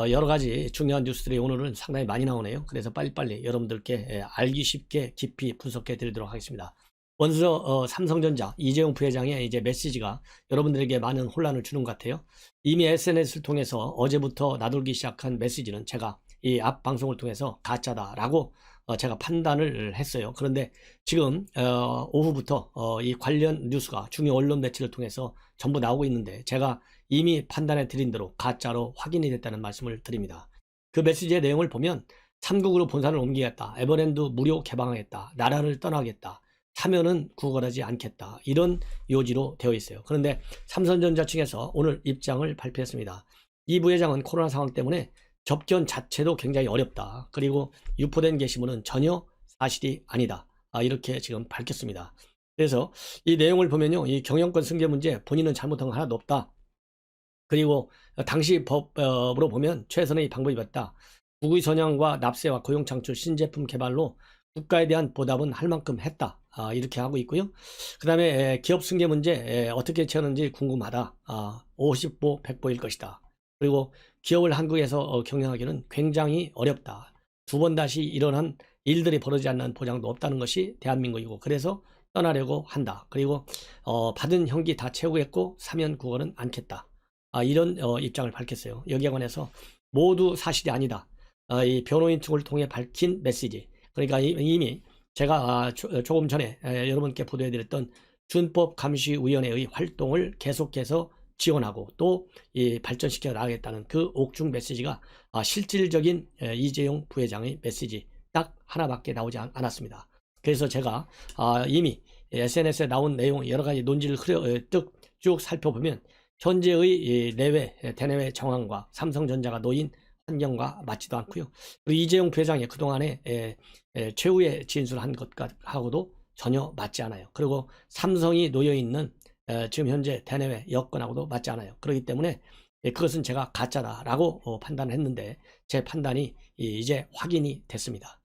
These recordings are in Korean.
여러 가지 중요한 뉴스들이 오늘은 상당히 많이 나오네요. 그래서 빨리빨리 여러분들께 알기 쉽게 깊이 분석해 드리도록 하겠습니다. 먼저 삼성전자 이재용 부회장의 이제 메시지가 여러분들에게 많은 혼란을 주는 것 같아요. 이미 SNS를 통해서 어제부터 나돌기 시작한 메시지는 제가 이 앞 방송을 통해서 가짜다라고 제가 판단을 했어요. 그런데 지금 오후부터 이 관련 뉴스가 중요 언론 매체를 통해서 전부 나오고 있는데 제가 이미 판단해 드린 대로 가짜로 확인이 됐다는 말씀을 드립니다. 그 메시지의 내용을 보면 삼국으로 본사를 옮기겠다, 에버랜드 무료 개방하겠다, 나라를 떠나겠다, 사면은 구걸하지 않겠다, 이런 요지로 되어 있어요. 그런데 삼성전자 측에서 오늘 입장을 발표했습니다. 이 부회장은 코로나 상황 때문에 접견 자체도 굉장히 어렵다, 그리고 유포된 게시물은 전혀 사실이 아니다, 이렇게 지금 밝혔습니다. 그래서 이 내용을 보면요, 이 경영권 승계 문제 본인은 잘못한 거 하나도 없다, 그리고 당시 법으로 보면 최선의 방법이 맞다, 국의 선양과 납세와 고용 창출, 신제품 개발로 국가에 대한 보답은 할 만큼 했다, 이렇게 하고 있고요. 그 다음에 기업 승계 문제 어떻게 채우는지 궁금하다, 50보 100보일 것이다, 그리고 기업을 한국에서 경영하기는 굉장히 어렵다, 두 번 다시 일어난 일들이 벌어지지 않는 보장도 없다는 것이 대한민국이고, 그래서 떠나려고 한다, 그리고 받은 형기 다 채우고 했고 사면 구걸은 않겠다, 이런 입장을 밝혔어요. 여기에 관해서 모두 사실이 아니다, 이 변호인 측을 통해 밝힌 메시지, 그러니까 이미 제가 조금 전에 여러분께 보도해드렸던 준법감시위원회의 활동을 계속해서 지원하고 또 발전시켜 나가겠다는 그 옥중 메시지가 실질적인 이재용 부회장의 메시지 딱 하나밖에 나오지 않았습니다. 그래서 제가 이미 SNS에 나온 내용 여러 가지 논지를 쭉 살펴보면 현재의 내외 대내외 정황과 삼성전자가 놓인 환경과 맞지도 않고요. 그리고 이재용 부회장이 그동안에 최후의 진술한 것하고도 전혀 맞지 않아요. 그리고 삼성이 놓여있는 지금 현재 대내외 여건하고도 맞지 않아요. 그렇기 때문에 그것은 제가 가짜다라고 판단했는데 제 판단이 이제 확인이 됐습니다.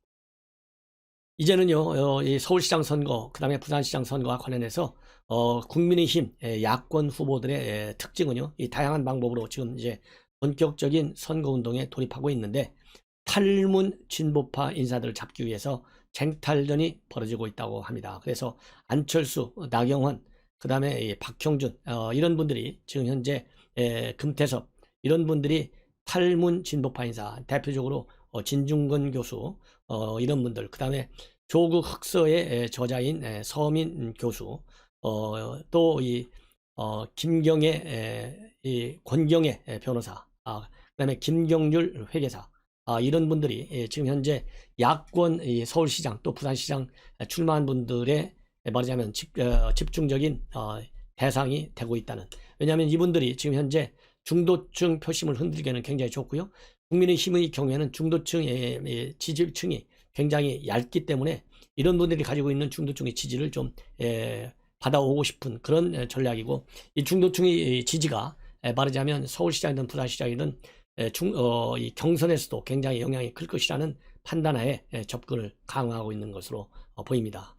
이제는요, 이 서울시장 선거, 그 다음에 부산시장 선거와 관련해서 국민의힘 야권 후보들의 특징은요, 이 다양한 방법으로 지금 이제 본격적인 선거운동에 돌입하고 있는데, 탈문 진보파 인사들을 잡기 위해서 쟁탈전이 벌어지고 있다고 합니다. 그래서 안철수, 나경원, 그 다음에 박형준, 이런 분들이 지금 현재 금태섭, 이런 분들이 탈문 진보파 인사, 대표적으로 진중권 교수, 이런 분들, 그 다음에 조국 흑서의 저자인 서민 교수, 또 김경애, 권경애 변호사, 그 다음에 김경률 회계사, 이런 분들이 지금 현재 야권 서울시장 또 부산시장 출마한 분들의 말하자면 집중적인 대상이 되고 있다는, 왜냐하면 이분들이 지금 현재 중도층 표심을 흔들기에는 굉장히 좋고요, 국민의힘의 경우에는 중도층의 지지층이 굉장히 얇기 때문에 이런 분들이 가지고 있는 중도층의 지지를 좀 받아오고 싶은 그런 전략이고, 이 중도층의 지지가 말하자면 서울시장이든 부산시장이든 이 경선에서도 굉장히 영향이 클 것이라는 판단하에 접근을 강화하고 있는 것으로 보입니다.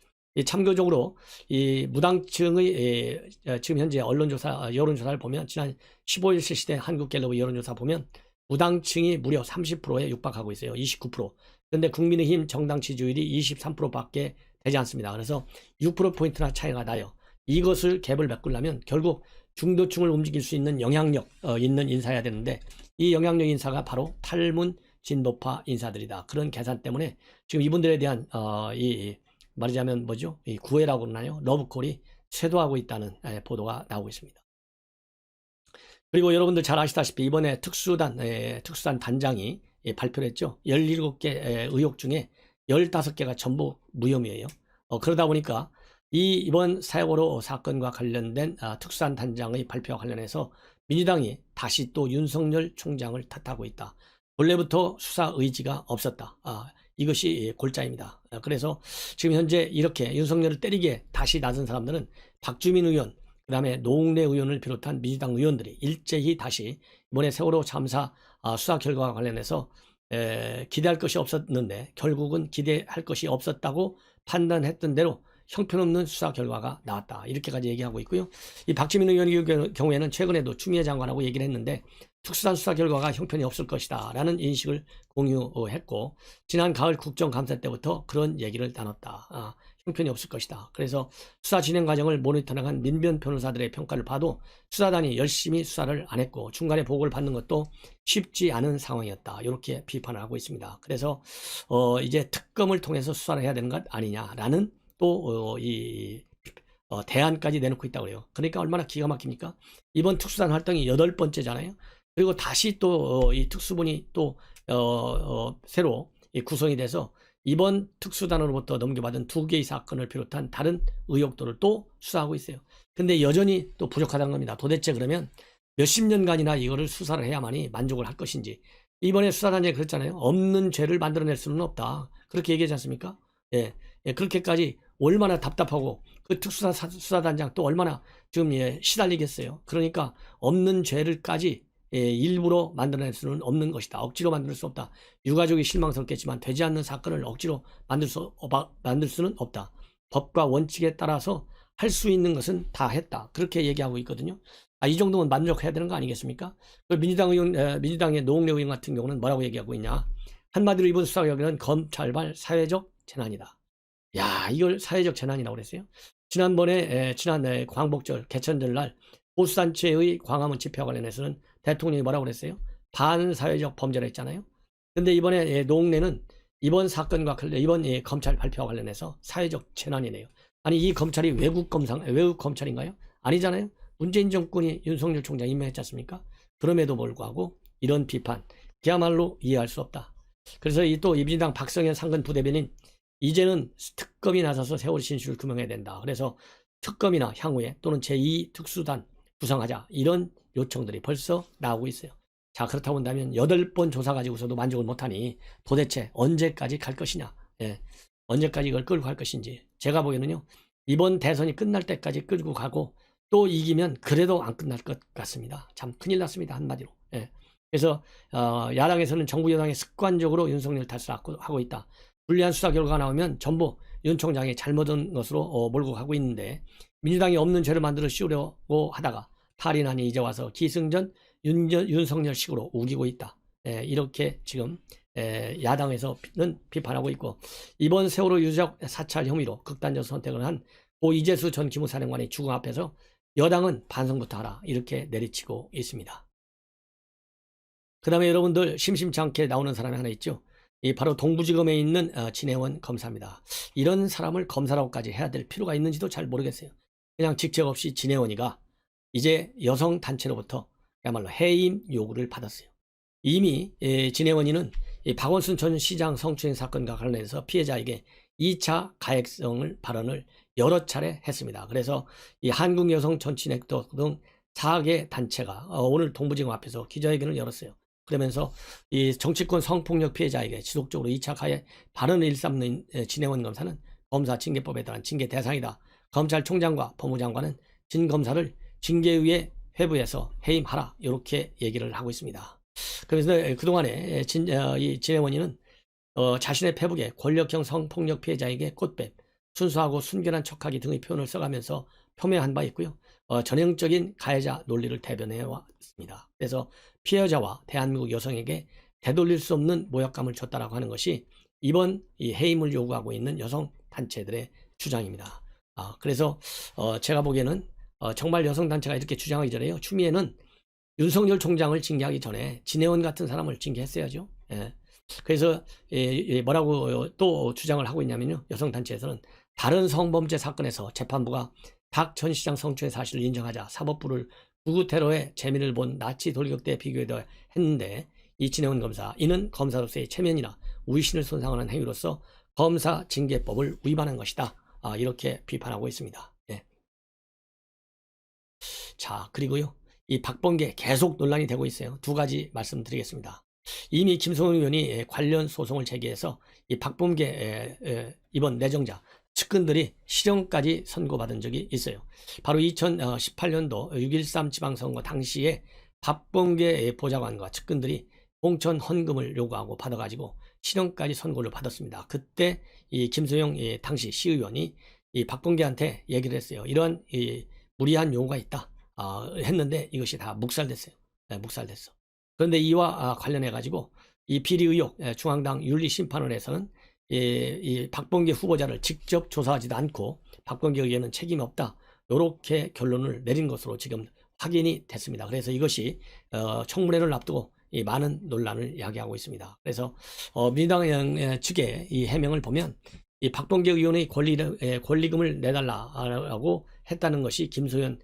참고적으로 이 무당층의 지금 현재 언론조사, 여론조사를 보면 지난 15일 실시된 한국갤럽의 여론조사 보면 무당층이 무려 30%에 육박하고 있어요. 29%. 그런데 국민의힘 정당 지지율이 23%밖에 되지 않습니다. 그래서 6%포인트나 차이가 나요. 이것을 갭을 메꾸려면 결국 중도층을 움직일 수 있는 영향력 있는 인사여야 되는데, 이 영향력 인사가 바로 탈문 진보파 인사들이다. 그런 계산 때문에 지금 이분들에 대한 말하자면 뭐죠? 이 구애라고 그러나요? 러브콜이 쇄도하고 있다는 보도가 나오고 있습니다. 그리고 여러분들 잘 아시다시피 이번에 특수단 단장이 발표를 했죠. 17개 의혹 중에 15개가 전부 무혐의예요. 그러다 보니까 이번 세월호 사건과 관련된 특수단 단장의 발표와 관련해서 민주당이 다시 또 윤석열 총장을 탓하고 있다. 본래부터 수사 의지가 없었다. 이것이 골자입니다. 그래서 지금 현재 이렇게 윤석열을 때리게 다시 나선 사람들은 박주민 의원, 그 다음에 노웅래 의원을 비롯한 민주당 의원들이 일제히 다시 이번에 세월호 참사 수사 결과와 관련해서 기대할 것이 없었는데 결국은 기대할 것이 없었다고 판단했던 대로 형편없는 수사 결과가 나왔다. 이렇게까지 얘기하고 있고요. 이 박지민 의원의 경우에는 최근에도 추미애 장관하고 얘기를 했는데 특수단 수사 결과가 형편이 없을 것이다 라는 인식을 공유했고, 지난 가을 국정감사 때부터 그런 얘기를 나눴다. 형편이 없을 것이다. 그래서 수사 진행 과정을 모니터링한 민변 변호사들의 평가를 봐도 수사단이 열심히 수사를 안 했고 중간에 보고를 받는 것도 쉽지 않은 상황이었다. 이렇게 비판을 하고 있습니다. 그래서 이제 특검을 통해서 수사를 해야 되는 것 아니냐라는 또 대안까지 내놓고 있다고 해요. 그러니까 얼마나 기가 막힙니까? 이번 특수단 활동이 8번째잖아요. 그리고 다시 또 이 특수본이 또 새로 구성이 돼서 이번 특수단으로부터 넘겨받은 2개의 사건을 비롯한 다른 의혹들을 또 수사하고 있어요. 근데 여전히 또 부족하다는 겁니다. 도대체 그러면 몇십 년간이나 이거를 수사를 해야만이 만족을 할 것인지. 이번에 수사단장이 그랬잖아요. 없는 죄를 만들어낼 수는 없다. 그렇게 얘기하지 않습니까? 예, 그렇게까지 얼마나 답답하고 그 특수수사단장 또 얼마나 지금 시달리겠어요. 그러니까 없는 죄를까지 일부러 만들어낼 수는 없는 것이다. 억지로 만들 수 없다. 유가족이 실망스럽겠지만 되지 않는 사건을 억지로 만들 수는 없다. 법과 원칙에 따라서 할 수 있는 것은 다 했다. 그렇게 얘기하고 있거든요. 이 정도면 만족해야 되는 거 아니겠습니까? 민주당의 노웅래 의원 같은 경우는 뭐라고 얘기하고 있냐. 한마디로 이번 수사 결과는 검찰발 사회적 재난이다. 야, 이걸 사회적 재난이라고 그랬어요. 지난 광복절 개천절 날 보수단체의 광화문 집회와 관련해서는 대통령이 뭐라고 그랬어요? 반사회적 범죄라 했잖아요. 근데 이번에 노웅래는 이번 사건과 관련 이번 검찰 발표와 관련해서 사회적 재난이네요. 아니, 이 검찰이 외국 검찰인가요? 아니잖아요. 문재인 정권이 윤석열 총장 임명했지 않습니까? 그럼에도 불구하고 이런 비판 그야말로 이해할 수 없다. 그래서 이 민주당 박성현 상근 부대변인, 이제는 특검이 나서서 세월 진실을 규명해야 된다. 그래서 특검이나 향후에 또는 제2 특수단 구성하자, 이런 요청들이 벌써 나오고 있어요. 자, 그렇다고 본다면 8번 조사 가지고서도 만족을 못하니 도대체 언제까지 갈 것이냐. 언제까지 이걸 끌고 갈 것인지. 제가 보기에는요, 이번 대선이 끝날 때까지 끌고 가고 또 이기면 그래도 안 끝날 것 같습니다. 참 큰일 났습니다, 한마디로. 그래서 야당에서는 정부 여당이 습관적으로 윤석열 탓을 하고 있다. 불리한 수사 결과가 나오면 전부 윤 총장이 잘못한 것으로 몰고 가고 있는데, 민주당이 없는 죄를 만들어 씌우려고 하다가 탈이 나니 이제 와서 기승전 윤석열식으로 우기고 있다. 이렇게 지금 야당에서는 비판하고 있고, 이번 세월호 유족 사찰 혐의로 극단적 선택을 한 고 이재수 전 기무사령관의 죽음 앞에서 여당은 반성부터 하라, 이렇게 내리치고 있습니다. 그 다음에 여러분들 심심치 않게 나오는 사람이 하나 있죠. 바로 동부지검에 있는 진해원 검사입니다. 이런 사람을 검사라고까지 해야 될 필요가 있는지도 잘 모르겠어요. 그냥 직책 없이 진해원이가 이제 여성단체로부터 그야말로 해임 요구를 받았어요. 이미 진해원이는 박원순 전 시장 성추행 사건과 관련해서 피해자에게 2차 가해성을 발언을 여러 차례 했습니다. 그래서 이 한국여성정치네트워크 등 4개 단체가 오늘 동부지검 앞에서 기자회견을 열었어요. 그러면서 이 정치권 성폭력 피해자에게 지속적으로 2차 가해 발언을 일삼는 진해원 검사는 검사 징계법에 따른 징계 대상이다. 검찰총장과 법무장관은 진 검사를 징계위에 회부해서 해임하라, 이렇게 얘기를 하고 있습니다. 그래서 그동안에 이 진해원이는 자신의 페북에 권력형 성폭력 피해자에게 꽃뱀, 순수하고 순결한 척하기 등의 표현을 써가면서 표명한 바 있고요. 전형적인 가해자 논리를 대변해 왔습니다. 그래서 피해자와 대한민국 여성에게 되돌릴 수 없는 모욕감을 줬다라고 하는 것이 이번 이 해임을 요구하고 있는 여성 단체들의 주장입니다. 그래서 제가 보기에는 정말 여성 단체가 이렇게 주장하기 전에요, 추미애는 윤석열 총장을 징계하기 전에 진해원 같은 사람을 징계했어야죠. 그래서 뭐라고 또 주장을 하고 있냐면요, 여성 단체에서는 다른 성범죄 사건에서 재판부가 박 전 시장 성추행 사실을 인정하자 사법부를 구구테러의 재미를 본 나치 돌격대에 비교해도 했는데, 이 진해원 검사, 이는 검사로서의 체면이나 위신을 손상하는 행위로서 검사 징계법을 위반한 것이다. 이렇게 비판하고 있습니다. 자, 그리고요, 이 박범계 계속 논란이 되고 있어요. 2가지 말씀드리겠습니다. 이미 김성훈 의원이 관련 소송을 제기해서 이 박범계 이번 내정자 측근들이 실형까지 선고받은 적이 있어요. 바로 2018년도 6.13 지방선거 당시에 박범계 보좌관과 측근들이 공천 헌금을 요구하고 받아가지고 실형까지 선고를 받았습니다. 그때 이 김소영 당시 시의원이 이 박범계한테 얘기를 했어요. 이러한 무리한 요구가 있다. 했는데 이것이 다 묵살됐어요. 묵살됐어. 그런데 이와 관련해 가지고 이 비리 의혹 중앙당 윤리심판원에서는 이 박범계 후보자를 직접 조사하지도 않고 박범계 의원은 책임이 없다. 이렇게 결론을 내린 것으로 지금 확인이 됐습니다. 그래서 이것이 청문회를 앞두고 이 많은 논란을 야기하고 있습니다. 그래서 민주당 측의 이 해명을 보면 이 박범계 의원의 권리금을 내달라고 했다는 것이 김소연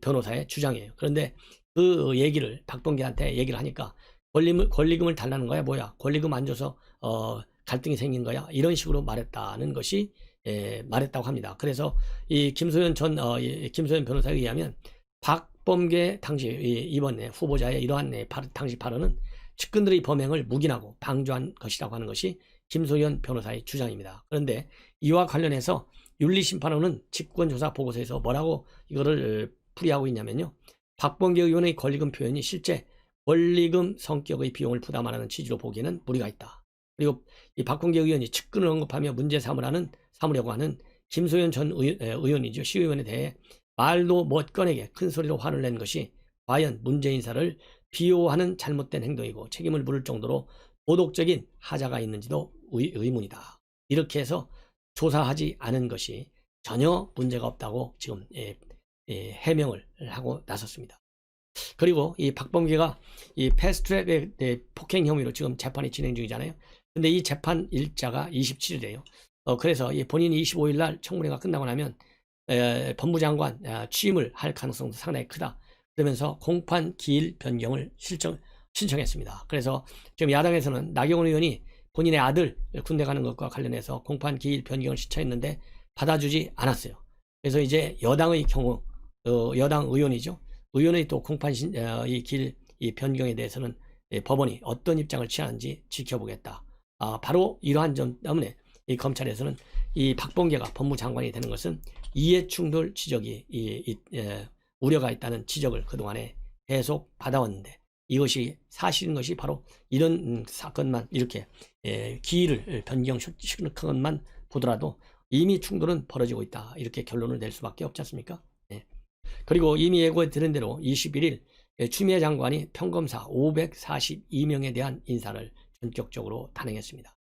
변호사의 주장이에요. 그런데 그 얘기를 박범계한테 얘기를 하니까 권리금을 달라는 거야 뭐야? 권리금 안 줘서 갈등이 생긴 거야? 이런 식으로 말했다는 것이 말했다고 합니다. 그래서 이 김소연 변호사에 의하면 박범계 당시 이번 후보자의 이러한 당시 발언은 측근들의 범행을 묵인하고 방조한 것이라고 하는 것이 김소연 변호사의 주장입니다. 그런데 이와 관련해서 윤리심판원은 직권조사 보고서에서 뭐라고 이거를 풀이하고 있냐면요. 박범계 의원의 권리금 표현이 실제 권리금 성격의 비용을 부담하는 취지로 보기에는 무리가 있다. 그리고 이 박범계 의원이 측근을 언급하며 문제 삼으려고 하는 김소연 전 의원이죠. 시의원에 대해 말도 못 꺼내게 큰 소리로 화를 낸 것이 과연 문제 인사를 비호하는 잘못된 행동이고 책임을 물을 정도로 도덕적인 하자가 있는지도 의문이다. 이렇게 해서 조사하지 않은 것이 전혀 문제가 없다고 지금 해명을 하고 나섰습니다. 그리고 이 박범계가 이 패스트트랙 폭행 혐의로 지금 재판이 진행 중이잖아요. 근데 이 재판 일자가 27일이에요. 그래서 본인이 25일 날 청문회가 끝나고 나면 법무장관 취임을 할 가능성도 상당히 크다. 그러면서 공판 기일 변경을 신청했습니다. 그래서 지금 야당에서는 나경원 의원이 본인의 아들 군대 가는 것과 관련해서 공판 기일 변경을 신청했는데 받아주지 않았어요. 그래서 이제 여당의 경우 여당 의원이죠. 의원의 또 공판 기일 변경에 대해서는 법원이 어떤 입장을 취하는지 지켜보겠다. 바로 이러한 점 때문에 이 검찰에서는 이 박범계가 법무장관이 되는 것은 이해충돌 지적이 우려가 있다는 지적을 그동안에 계속 받아왔는데 이것이 사실인 것이 바로 이런 사건만 이렇게 기일을 변경시키는 것만 보더라도 이미 충돌은 벌어지고 있다. 이렇게 결론을 낼 수밖에 없지 않습니까? 그리고 이미 예고해 드린 대로 21일 추미애 장관이 평검사 542명에 대한 인사를 전격적으로 단행했습니다.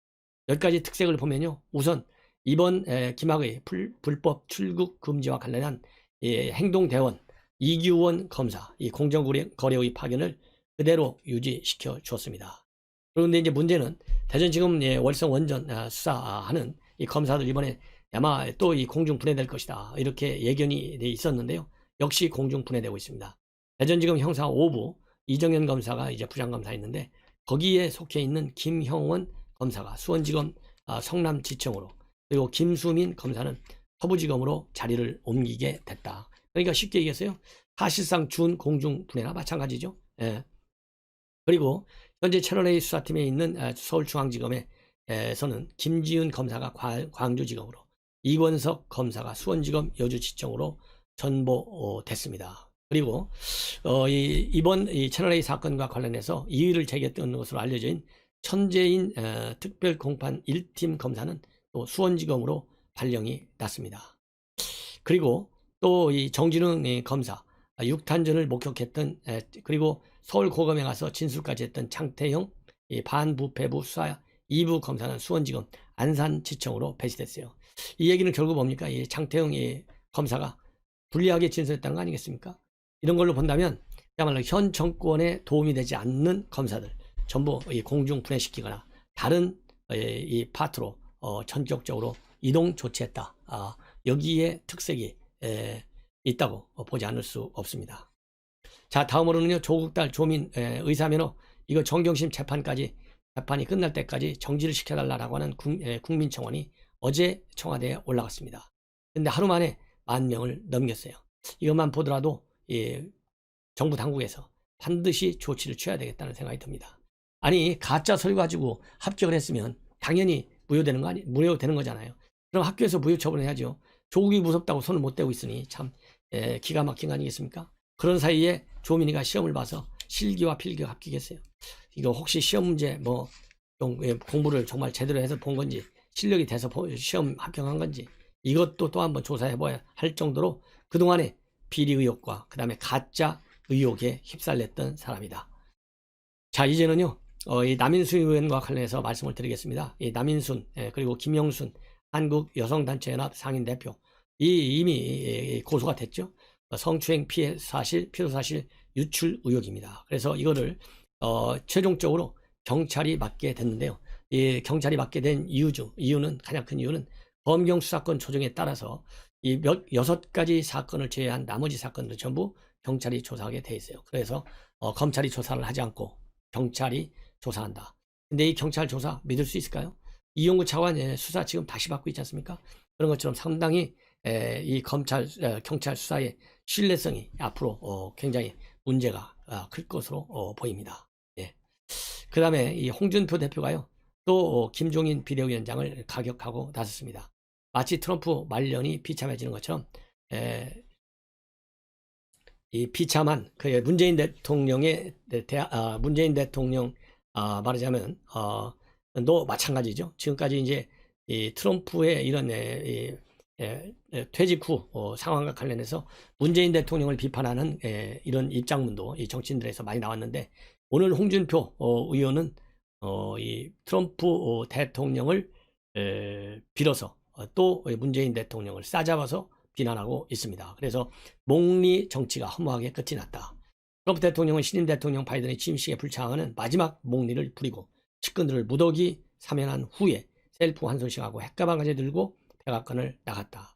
여기까지 특색을 보면요. 우선 이번 김학의 불법 출국 금지와 관련한 행동대원 이규원 검사 이 공정거래의 파견을 그대로 유지시켜 주었습니다. 그런데 이제 문제는 대전지검 월성 원전 수사하는 이 검사들 이번에 아마 또 이 공중 분해될 것이다 이렇게 예견이 있었는데요. 역시 공중 분해되고 있습니다. 대전지검 형사 5부 이정현 검사가 이제 부장검사였는데 거기에 속해 있는 김형원 검사가 수원지검 성남지청으로 그리고 김수민 검사는 서부지검으로 자리를 옮기게 됐다. 그러니까 쉽게 얘기했어요. 사실상 준 공중 분해나 마찬가지죠. 그리고 현재 채널A 수사팀에 있는 서울중앙지검에서는 김지윤 검사가 광주지검으로 이권석 검사가 수원지검 여주지청으로 전보됐습니다. 그리고 이번 채널A 사건과 관련해서 이의를 제기했던 것으로 알려진 천재인 특별공판 1팀 검사는 또 수원지검으로 발령이 났습니다. 그리고 또 이 정진웅 검사 6탄전을 목격했던 그리고 서울고검에 가서 진술까지 했던 장태형 반부패부 수사 2부 검사는 수원지검 안산지청으로 배치됐어요. 이 얘기는 결국 뭡니까? 이 장태형 검사가 불리하게 진술했다는 거 아니겠습니까? 이런 걸로 본다면 그야말로 현 정권에 도움이 되지 않는 검사들 전부 공중 분해시키거나 다른 이 파트로 전격적으로 이동 조치했다. 여기에 특색이 있다고 보지 않을 수 없습니다. 자, 다음으로는요. 조국달 조민 의사면허 이거 정경심 재판이 끝날 때까지 정지를 시켜달라고 하는 국민청원이 어제 청와대에 올라갔습니다. 근데 하루 만에 10,000명을 넘겼어요. 이것만 보더라도 정부 당국에서 반드시 조치를 취해야 되겠다는 생각이 듭니다. 아니 가짜 서류 가지고 합격을 했으면 당연히 무효되는 거잖아요. 그럼 학교에서 무효 처분해야죠. 조국이 무섭다고 손을 못 대고 있으니 참 기가 막힌 거 아니겠습니까? 그런 사이에 조민이가 시험을 봐서 실기와 필기가 합격했어요. 이거 혹시 시험 문제 좀 공부를 정말 제대로 해서 본 건지 실력이 돼서 시험 합격한 건지 이것도 또 한번 조사해 봐야 할 정도로 그동안에 비리 의혹과 그 다음에 가짜 의혹에 휩쓸렸던 사람이다. 자, 이제는요, 이 남인순 의원과 관련해서 말씀을 드리겠습니다. 이 남인순, 그리고 김영순, 한국여성단체연합 상임대표, 이미 고소가 됐죠. 성추행 피해 사실, 피로사실 유출 의혹입니다. 그래서 이거를, 최종적으로 경찰이 맡게 됐는데요. 이 경찰이 맡게 된 이유는, 가장 큰 이유는 검경 수사권 조정에 따라서 이 6가지 사건을 제외한 나머지 사건도 전부 경찰이 조사하게 돼 있어요. 그래서 검찰이 조사를 하지 않고 경찰이 조사한다. 근데 이 경찰 조사 믿을 수 있을까요? 이용구 차관 수사 지금 다시 받고 있지 않습니까? 그런 것처럼 상당히 이 경찰 수사의 신뢰성이 앞으로 굉장히 문제가 클 것으로 보입니다. 예. 그 다음에 이 홍준표 대표가요, 또 김종인 비대위원장을 가격하고 나섰습니다. 마치 트럼프 말년이 비참해지는 것처럼 이 비참한 그 문재인 대통령의 문재인 대통령 말하자면 도 마찬가지죠. 지금까지 이제 이 트럼프의 이런 퇴직 후 상황과 관련해서 문재인 대통령을 비판하는 이런 입장문도 이 정치인들에서 많이 나왔는데, 오늘 홍준표 의원은 이 트럼프 대통령을 빌어서 또 문재인 대통령을 싸잡아서 비난하고 있습니다. 그래서 몽리 정치가 허무하게 끝이 났다. 트럼프 대통령은 신임 대통령 바이든의 취임식에 불참하는 마지막 몽리를 부리고 측근들을 무더기 사면한 후에 셀프 환송식하고 핵가방까지 들고 백악관을 나갔다.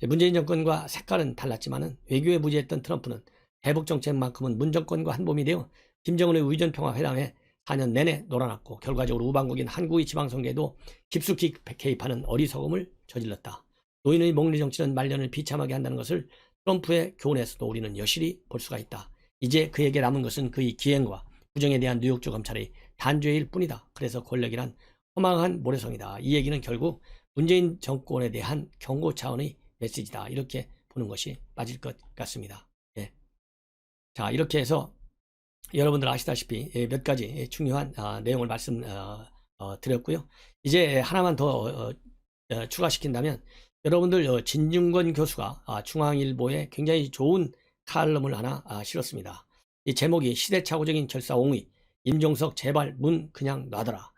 문재인 정권과 색깔은 달랐지만 외교에 무지했던 트럼프는 대북 정책만큼은 문 정권과 한몸이 되어 김정은의 의전평화회담에 4년 내내 놀아났고 결과적으로 우방국인 한국의 지방선거에도 깊숙이 개입하는 어리석음을 저질렀다. 노인의 몽리 정치는 말년을 비참하게 한다는 것을 트럼프의 교훈에서도 우리는 여실히 볼 수가 있다. 이제 그에게 남은 것은 그의 기행과 부정에 대한 뉴욕주 검찰의 단죄일 뿐이다. 그래서 권력이란 허망한 모래성이다. 이 얘기는 결국 문재인 정권에 대한 경고 차원의 메시지다. 이렇게 보는 것이 맞을 것 같습니다. 예. 자, 이렇게 해서 여러분들 아시다시피 몇 가지 중요한 내용을 말씀드렸고요. 이제 하나만 더 추가시킨다면, 여러분들 진중권 교수가 중앙일보에 굉장히 좋은 칼럼을 하나 실었습니다. 이 제목이 시대착오적인 결사 옹의, 임종석 제발 문 그냥 놔둬라.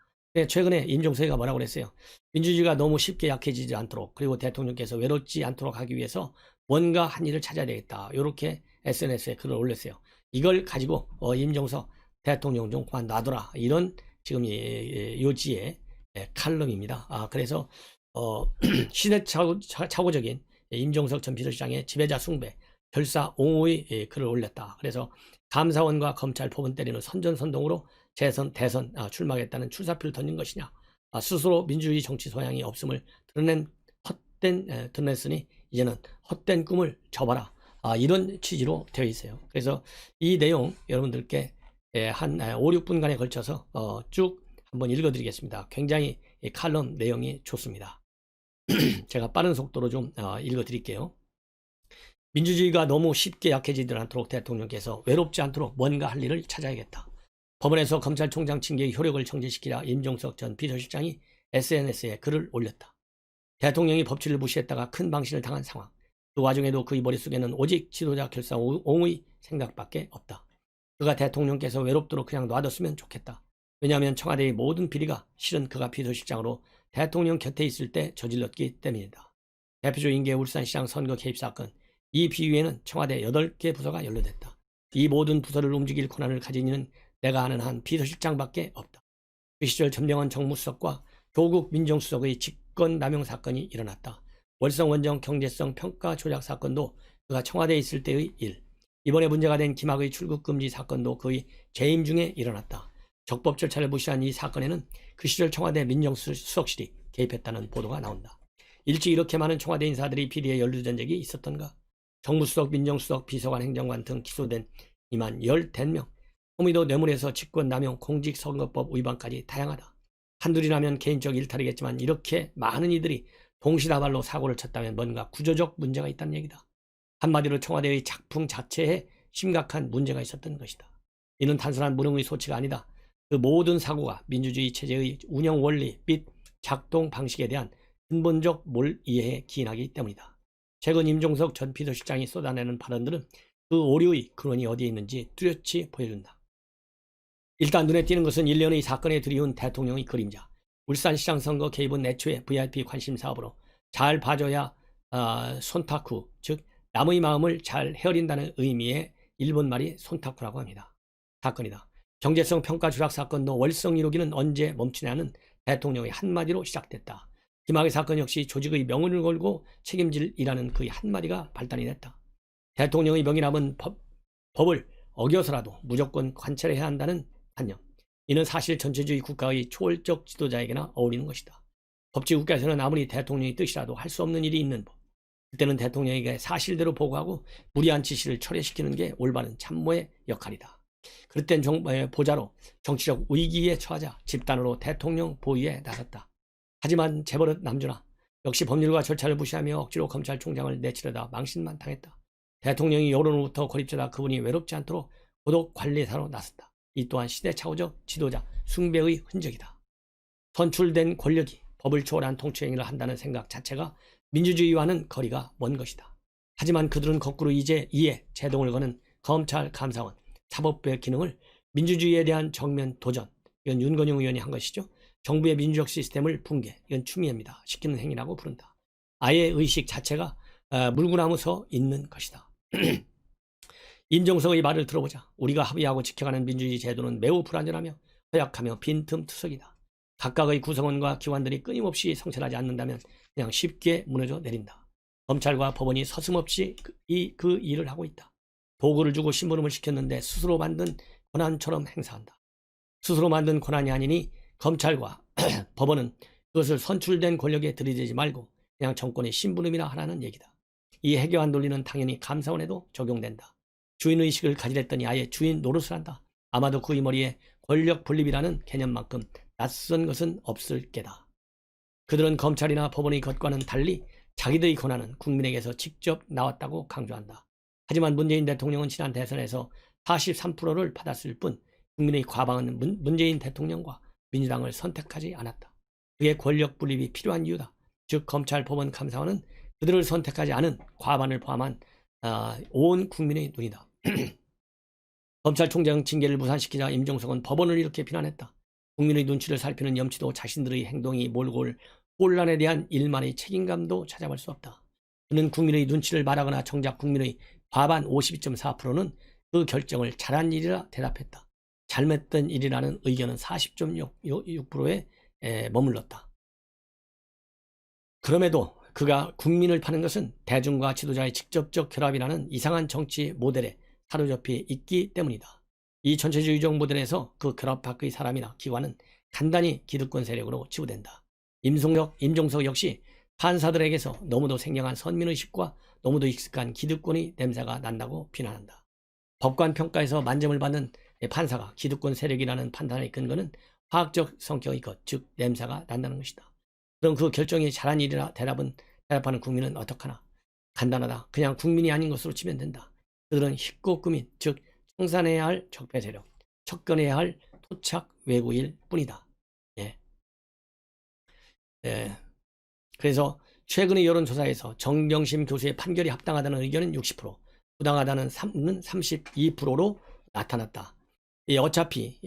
최근에 임종석이가 뭐라고 그랬어요? 민주주의가 너무 쉽게 약해지지 않도록, 그리고 대통령께서 외롭지 않도록 하기 위해서 뭔가 한 일을 찾아야 되겠다. 이렇게 SNS에 글을 올렸어요. 이걸 가지고 임종석 대통령 좀 그만 놔둬라. 이런 지금 요지의 칼럼입니다. 그래서 시대착오적인 임종석 전 비서실장의 지배자 숭배, 결사 옹호의 글을 올렸다. 그래서 감사원과 검찰 법원 때리는 선전선동으로 대선 출마하겠다는 출사표를 던진 것이냐. 스스로 민주주의 정치 소양이 없음을 드러냈으니 이제는 헛된 꿈을 접어라. 이런 취지로 되어 있어요. 그래서 이 내용 여러분들께 한 5, 6분간에 걸쳐서 쭉 한번 읽어드리겠습니다. 굉장히 이 칼럼 내용이 좋습니다. 제가 빠른 속도로 좀 읽어드릴게요. 민주주의가 너무 쉽게 약해지지 않도록 대통령께서 외롭지 않도록 뭔가 할 일을 찾아야겠다. 법원에서 검찰총장 징계의 효력을 정지시키자 임종석 전 비서실장이 SNS에 글을 올렸다. 대통령이 법치를 무시했다가 큰 방신을 당한 상황. 그 와중에도 그의 머릿속에는 오직 지도자 결사 옹의 생각밖에 없다. 그가 대통령께서 외롭도록 그냥 놔뒀으면 좋겠다. 왜냐하면 청와대의 모든 비리가 실은 그가 비서실장으로 대통령 곁에 있을 때 저질렀기 때문이다. 대표적인 게 울산시장 선거 개입 사건. 이 비위에는 청와대 8개 부서가 연루됐다. 이 모든 부서를 움직일 권한을 가진 이는 내가 아는 한 비서실장밖에 없다. 그 시절 전병헌 정무수석과 조국 민정수석의 직권남용 사건이 일어났다. 월성 원정 경제성 평가 조작 사건도 그가 청와대에 있을 때의 일. 이번에 문제가 된 김학의 출국금지 사건도 그의 재임 중에 일어났다. 적법 절차를 무시한 이 사건에는 그 시절 청와대 민정수석실이 개입했다는 보도가 나온다. 일찍 이렇게 많은 청와대 인사들이 비리에 연루된 적이 있었던가? 정무수석, 민정수석, 비서관, 행정관 등 기소된 이만 15명. 혐의도 뇌물에서 직권남용, 공직선거법 위반까지 다양하다. 한둘이라면 개인적 일탈이겠지만 이렇게 많은 이들이 동시다발로 사고를 쳤다면 뭔가 구조적 문제가 있다는 얘기다. 한마디로 청와대의 작품 자체에 심각한 문제가 있었던 것이다. 이는 단순한 무능의 소치가 아니다. 그 모든 사고가 민주주의 체제의 운영 원리 및 작동 방식에 대한 근본적 몰이해에 기인하기 때문이다. 최근 임종석 전 비서실장이 쏟아내는 발언들은 그 오류의 근원이 어디에 있는지 뚜렷이 보여준다. 일단 눈에 띄는 것은 1년의 사건에 들이운 대통령의 그림자. 울산시장 선거 개입은 애초에 VIP 관심 사업으로 잘 봐줘야 손타쿠, 즉 남의 마음을 잘 헤아린다는 의미의 일본 말이 손타쿠라고 합니다. 사건이다. 경제성 평가 조작 사건도 월성 1호기는 언제 멈추냐는 대통령의 한마디로 시작됐다. 김학의 사건 역시 조직의 명운을 걸고 책임질이라는 그의 한마디가 발단이 됐다. 대통령의 명이라면 법을 어겨서라도 무조건 관철해야 한다는 관념. 이는 사실 전체주의 국가의 초월적 지도자에게나 어울리는 것이다. 법치국가에서는 아무리 대통령의 뜻이라도 할 수 없는 일이 있는 법. 그때는 대통령에게 사실대로 보고하고 무리한 지시를 철회시키는 게 올바른 참모의 역할이다. 그럴 땐 보자로 정치적 위기에 처하자 집단으로 대통령 보위에 나섰다. 하지만 재벌은 남주나 역시 법률과 절차를 무시하며 억지로 검찰총장을 내치려다 망신만 당했다. 대통령이 여론으로부터 고립되다 그분이 외롭지 않도록 고독 관리사로 나섰다. 이 또한 시대착오적 지도자 숭배의 흔적이다. 선출된 권력이 법을 초월한 통치행위를 한다는 생각 자체가 민주주의와는 거리가 먼 것이다. 하지만 그들은 거꾸로 이에 제동을 거는 검찰, 감사원, 사법부의 기능을 민주주의에 대한 정면 도전, 이건 윤건영 의원이 한 것이죠. 정부의 민주적 시스템을 붕괴, 이건 추미애입니다. 시키는 행위라고 부른다. 아예 의식 자체가 물구나무 서 있는 것이다. 임종석의 말을 들어보자. 우리가 합의하고 지켜가는 민주주의 제도는 매우 불안전하며 허약하며 빈틈투석이다. 각각의 구성원과 기관들이 끊임없이 성찰하지 않는다면 그냥 쉽게 무너져 내린다. 검찰과 법원이 서슴없이 그 일을 하고 있다. 도구를 주고 심부름을 시켰는데 스스로 만든 권한처럼 행사한다. 스스로 만든 권한이 아니니 검찰과 법원은 그것을 선출된 권력에 들이대지 말고 그냥 정권의 심부름이나 하라는 얘기다. 이 해교한 논리는 당연히 감사원에도 적용된다. 주인의식을 가지랬더니 아예 주인 노릇을 한다. 아마도 그의 머리에 권력 분립이라는 개념만큼 낯선 것은 없을 게다. 그들은 검찰이나 법원의 것과는 달리 자기들의 권한은 국민에게서 직접 나왔다고 강조한다. 하지만 문재인 대통령은 지난 대선에서 43%를 받았을 뿐 국민의 과반은 문재인 대통령과 민주당을 선택하지 않았다. 그의 권력 분립이 필요한 이유다. 즉 검찰, 법원, 감사원은 그들을 선택하지 않은 과반을 포함한 온 국민의 눈이다. 검찰총장 징계를 무산시키자 임종석은 법원을 이렇게 비난했다. 국민의 눈치를 살피는 염치도 자신들의 행동이 몰고 올 혼란에 대한 일만의 책임감도 찾아볼 수 없다. 그는 국민의 눈치를 말하거나 정작 국민의 과반 52.4%는 그 결정을 잘한 일이라 대답했다. 잘못된 일이라는 의견은 40.6%에 머물렀다. 그럼에도 그가 국민을 파는 것은 대중과 지도자의 직접적 결합이라는 이상한 정치 모델에 사로잡혀 있기 때문이다. 이 전체주의적 모델에서 그 결합 밖의 사람이나 기관은 간단히 기득권 세력으로 치부된다. 임종석 역시 판사들에게서 너무도 생경한 선민의식과 너무도 익숙한 기득권의 냄새가 난다고 비난한다. 법관 평가에서 만점을 받는 판사가 기득권 세력이라는 판단의 근거는 화학적 성격의 것, 즉 냄새가 난다는 것이다. 그럼 그 결정이 잘한 일이라 대답하는 국민은 어떡하나? 간단하다. 그냥 국민이 아닌 것으로 치면 된다. 그들은 힙고구민, 즉 청산해야 할 적폐 세력, 척견해야 할 토착 외구일 뿐이다. 그래서 최근의 여론조사에서 정경심 교수의 판결이 합당하다는 의견은 60%, 부당하다는 32%로 나타났다. 어차피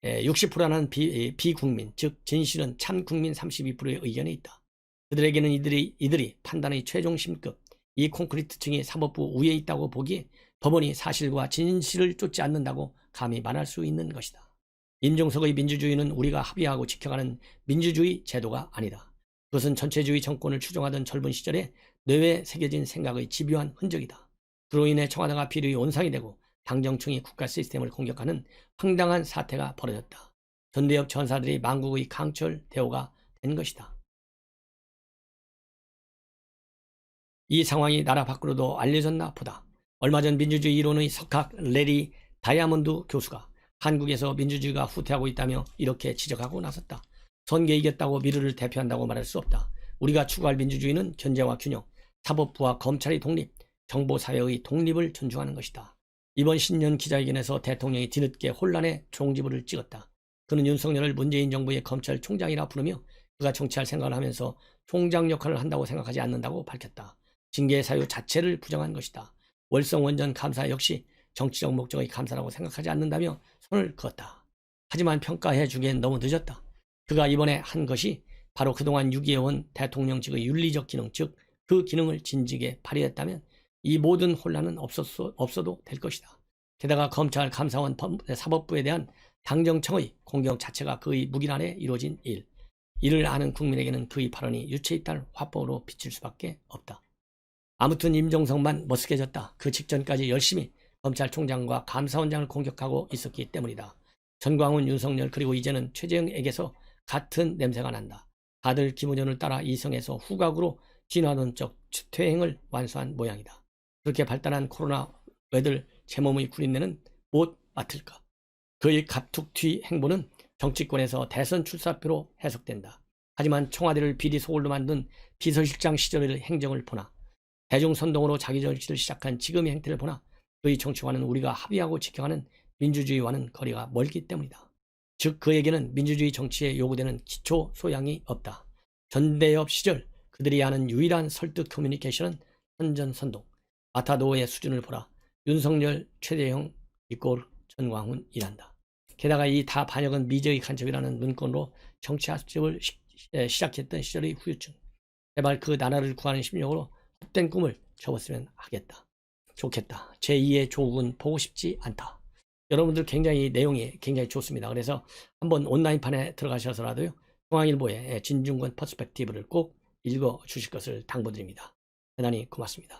60%라는 비국민, 즉 진실은 참국민 32%의 의견에 있다. 그들에게는 이들이 판단의 최종 심급, 이 콘크리트층이 사법부 위에 있다고 보기에 법원이 사실과 진실을 쫓지 않는다고 감히 말할 수 있는 것이다. 임종석의 민주주의는 우리가 합의하고 지켜가는 민주주의 제도가 아니다. 그것은 전체주의 정권을 추종하던 젊은 시절에 뇌에 새겨진 생각의 집요한 흔적이다. 그로 인해 청와대가 비리의 온상이 되고 당정층이 국가 시스템을 공격하는 황당한 사태가 벌어졌다. 전대협 전사들이 망국의 강철 대오가 된 것이다. 이 상황이 나라 밖으로도 알려졌나 보다. 얼마 전 민주주의 이론의 석학 레리 다이아몬드 교수가 한국에서 민주주의가 후퇴하고 있다며 이렇게 지적하고 나섰다. 선거에 이겼다고 미르를 대표한다고 말할 수 없다. 우리가 추구할 민주주의는 견제와 균형, 사법부와 검찰의 독립, 정보사회의 독립을 존중하는 것이다. 이번 신년 기자회견에서 대통령이 뒤늦게 혼란의 종지부를 찍었다. 그는 윤석열을 문재인 정부의 검찰총장이라 부르며 그가 정치할 생각을 하면서 총장 역할을 한다고 생각하지 않는다고 밝혔다. 징계 사유 자체를 부정한 것이다. 월성 원전 감사 역시 정치적 목적의 감사라고 생각하지 않는다며 손을 그었다. 하지만 평가해 주기엔 너무 늦었다. 그가 이번에 한 것이 바로 그동안 유기해온 대통령직의 윤리적 기능, 즉 그 기능을 진지하게 발휘했다면 이 모든 혼란은 없어도 될 것이다. 게다가 검찰, 감사원, 사법부에 대한 당정청의 공격 자체가 그의 묵인 아래 이루어진 일. 이를 아는 국민에게는 그의 발언이 유체이탈 화법으로 비칠 수밖에 없다. 아무튼 임종석만 머쓱해졌다. 그 직전까지 열심히 검찰총장과 감사원장을 공격하고 있었기 때문이다. 전광훈, 윤석열 그리고 이제는 최재형에게서 같은 냄새가 난다. 다들 김우전을 따라 이성에서 후각으로 진화론 적 퇴행을 완수한 모양이다. 그렇게 발달한 코로나 왜들 제 몸의 구린내는 못 맡을까. 그의 갑툭튀 행보는 정치권에서 대선 출사표로 해석된다. 하지만 청와대를 비리 소굴로 만든 비서실장 시절의 행정을 보나 대중선동으로 자기 정치를 시작한 지금의 행태를 보나 그의 정치와는 우리가 합의하고 지켜가는 민주주의와는 거리가 멀기 때문이다. 즉 그에게는 민주주의 정치에 요구되는 기초 소양이 없다. 전대협 시절 그들이 하는 유일한 설득 커뮤니케이션은 선전선동. 마타도어의 수준을 보라. 윤석열, 최재형, 이꼴 전광훈이란다. 게다가 이 다 반역은 미제의 간첩이라는 문건으로 정치 학습을 시작했던 시절의 후유증. 제발 그 나라를 구하는 심령으로 헛된 꿈을 접었으면 하겠다. 좋겠다. 제2의 조국은 보고 싶지 않다. 여러분들 내용이 굉장히 좋습니다. 그래서 한번 온라인판에 들어가셔서라도요. 중앙일보의 진중권 퍼스펙티브를 꼭 읽어 주실 것을 당부드립니다. 대단히 고맙습니다.